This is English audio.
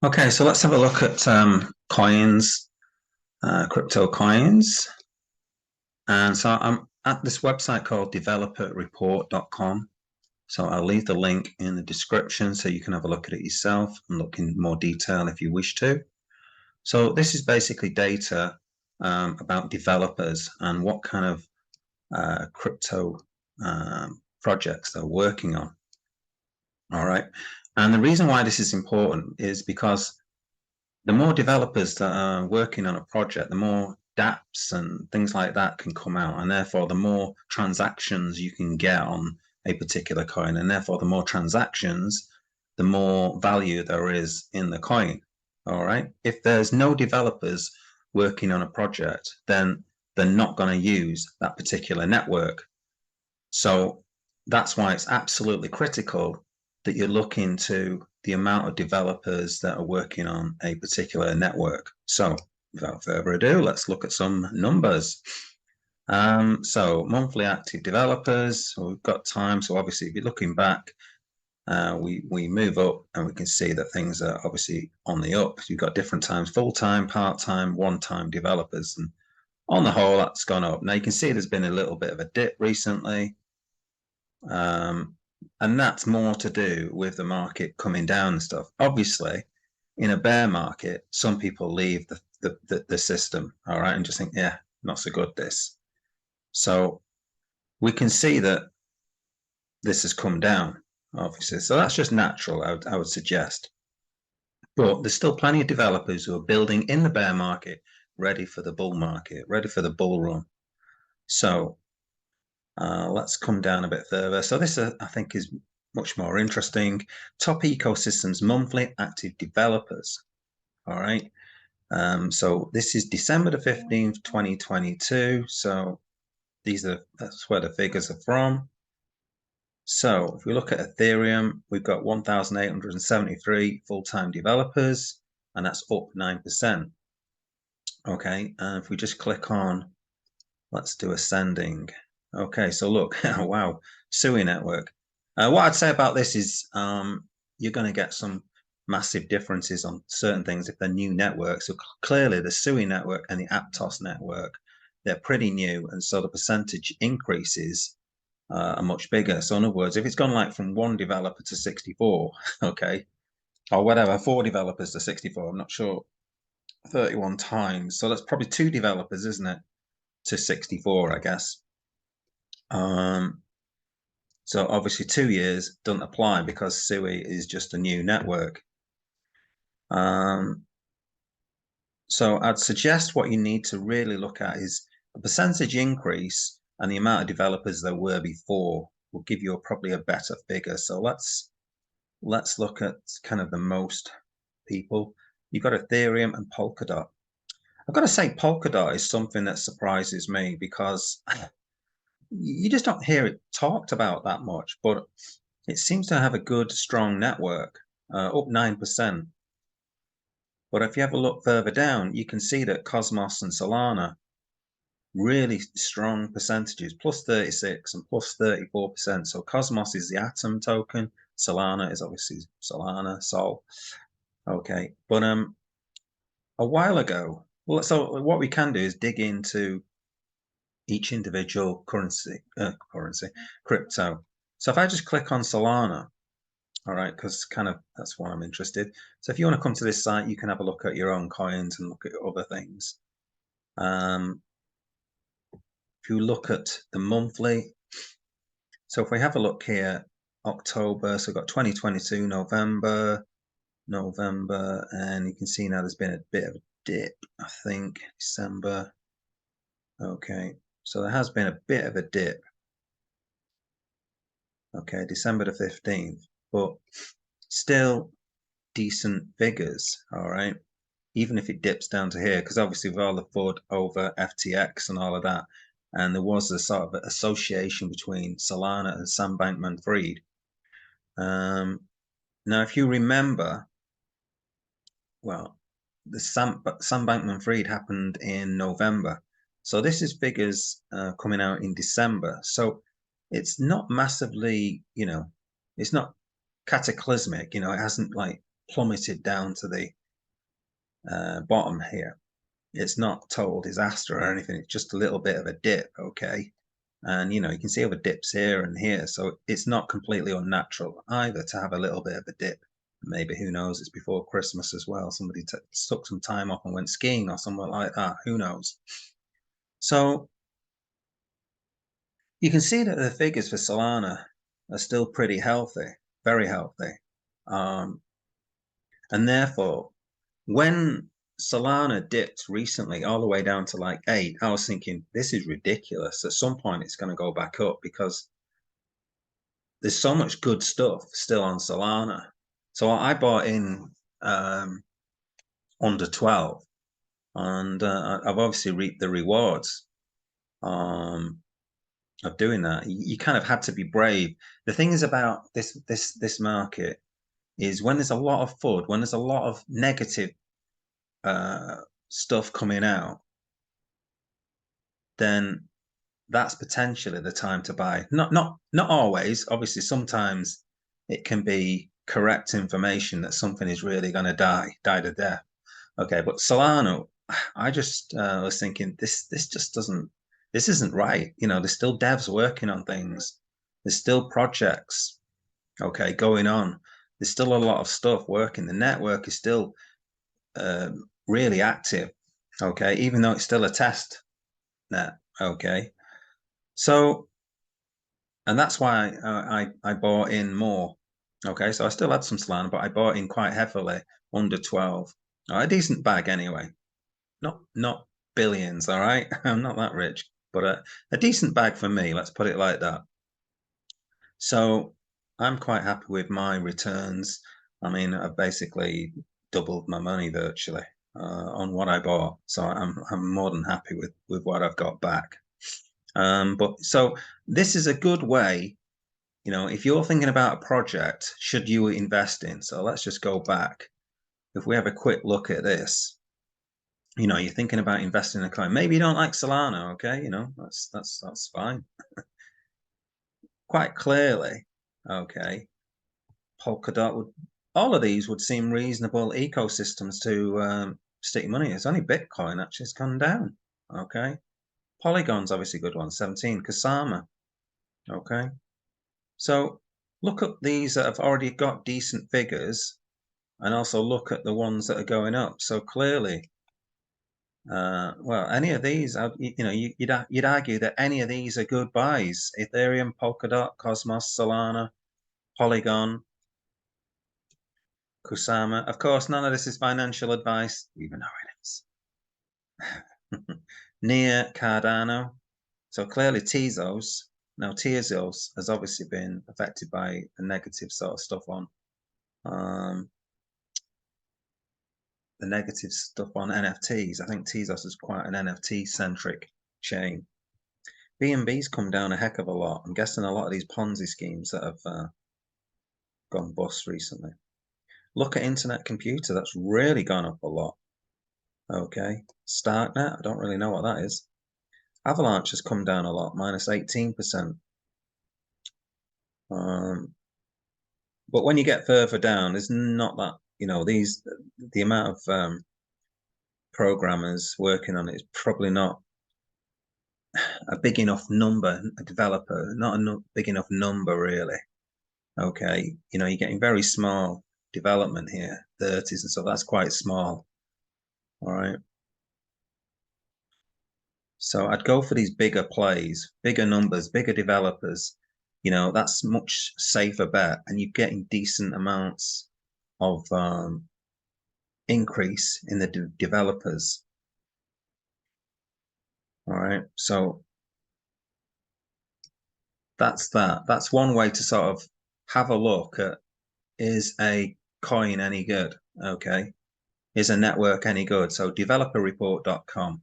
Okay, so let's have a look at coins, crypto coins. And so I'm at this website called developerreport.com. So I'll leave the link in the description so you can have a look at it yourself and look in more detail if you wish to. So this is basically data about developers and what kind of crypto projects they're working on. All right. And the reason why this is important is because the more developers that are working on a project, the more dApps and things like that can come out, and therefore the more transactions you can get on a particular coin, and therefore the more transactions, the more value there is in the coin. All right. If there's no developers working on a project, then they're not going to use that particular network. So that's why it's absolutely critical that you look into the amount of developers that are working on a particular network. So without further ado, let's look at some numbers. So monthly active developers, so we've got time. So obviously, if you're looking back, we move up and we can see that things are obviously on the up. You've got different times, full-time, part-time, one-time developers. And on the whole, that's gone up. Now you can see there's been a little bit of a dip recently. And that's more to do with the market coming down and stuff. Obviously, in a bear market, some people leave the system, all right, and just think, yeah, not so good this. So we can see that this has come down, obviously. So that's just natural, I would suggest. But there's still plenty of developers who are building in the bear market, ready for the bull market, ready for the bull run. So let's come down a bit further. So this, I think, is much more interesting. Top ecosystems monthly active developers. All right. So this is December the 15th, 2022. So that's where the figures are from. So if we look at Ethereum, we've got 1,873 full-time developers, and that's up 9%. Okay. And if we just click on, let's do ascending. Okay, so look, wow, SUI network. What I'd say about this is you're going to get some massive differences on certain things if they're new networks. So clearly the SUI network and the Aptos network, they're pretty new. And so the percentage increases are much bigger. So in other words, if it's gone like from one developer to 64, okay, or whatever, 4 developers to 64, I'm not sure, 31 times. So that's probably 2 developers, isn't it, to 64, I guess. So obviously 2 years doesn't apply because SUI is just a new network. So I'd suggest what you need to really look at is the percentage increase and the amount of developers there were before will give you probably a better figure. So let's look at kind of the most people. You've got Ethereum and Polkadot. I've got to say Polkadot is something that surprises me because you just don't hear it talked about that much, but it seems to have a good, strong network, up 9%. But if you have a look further down, you can see that Cosmos and Solana, really strong percentages, plus 36 and plus 34%. So Cosmos is the Atom token. Solana is obviously Solana, Sol. Okay. But a while ago, well, so what we can do is dig into each individual crypto. So if I just click on Solana, all right, because kind of that's why I'm interested. So if you want to come to this site, you can have a look at your own coins and look at other things. If you look at the monthly, so if we have a look here, October, so we've got 2022, November, and you can see now there's been a bit of a dip, I think, December. Okay, so there has been a bit of a dip. Okay, December the 15th, but still decent figures, all right? Even if it dips down to here, because obviously with all the FUD over FTX and all of that, and there was a sort of association between Solana and Sam Bankman-Fried. Now, if you remember, well, the Sam Bankman-Fried happened in November. So this is figures coming out in December. So it's not massively, it's not cataclysmic. It hasn't like plummeted down to the bottom here. It's not total disaster or anything. It's just a little bit of a dip, okay? And you can see other dips here and here, so it's not completely unnatural either to have a little bit of a dip. Maybe, who knows, it's before Christmas as well. Somebody took some time off and went skiing or something like that. Who knows? So you can see that the figures for Solana are still pretty healthy, very healthy. And therefore, when Solana dipped recently all the way down to like 8, I was thinking, this is ridiculous. At some point, it's going to go back up because there's so much good stuff still on Solana. So I bought in under 12, and I've obviously reaped the rewards of doing that. You kind of had to be brave. The thing is about this market is when there's a lot of FUD, when there's a lot of negative stuff coming out, then that's potentially the time to buy. Not always. Obviously, sometimes it can be correct information that something is really going to die to death. Okay, but Solana, I just was thinking this just doesn't. This isn't right. There's still devs working on things. There's still projects, okay, going on. There's still a lot of stuff working. The network is still really active, okay, even though it's still a test net, okay. So, and that's why I bought in more, okay. So I still had some Solana, but I bought in quite heavily under 12. A decent bag anyway, not billions, all right. I'm not that rich, but a decent bag for me, let's put it like that. So I'm quite happy with my returns. I mean, I've basically doubled my money virtually on what I bought. So I'm more than happy with what I've got back. But so this is a good way, if you're thinking about a project, should you invest in? So let's just go back. If we have a quick look at this, you're thinking about investing in a coin. Maybe you don't like Solana, okay? That's fine. Quite clearly, okay. Polkadot all of these would seem reasonable ecosystems to stick money. It's only Bitcoin actually has gone down, okay. Polygon's obviously a good one, 17. Kusama, okay. So look at these that have already got decent figures, and also look at the ones that are going up. So clearly, well, any of these, you'd argue that any of these are good buys. Ethereum, Polkadot, Cosmos, Solana, Polygon, Kusama. Of course, none of this is financial advice, even though it is. Near Cardano. So clearly Tezos. Now Tezos has obviously been affected by the negative sort of stuff on the negative stuff on NFTs. I think Tezos is quite an NFT centric chain. BNB's come down a heck of a lot. I'm guessing a lot of these Ponzi schemes that have gone bust recently. Look at Internet Computer. That's really gone up a lot. Okay. Starknet. I don't really know what that is. Avalanche has come down a lot, minus 18%. But when you get further down, there's not that, the amount of programmers working on it is probably not a big enough number, a developer, not a big enough number really. Okay, you're getting very small development here, 30s and stuff. That's quite small. All right. So I'd go for these bigger plays, bigger numbers, bigger developers. That's much safer bet, and you're getting decent amounts of increase in the developers. All right. So that's that. That's one way to sort of have a look at, is a coin any good? Okay. Is a network any good? So developerreport.com.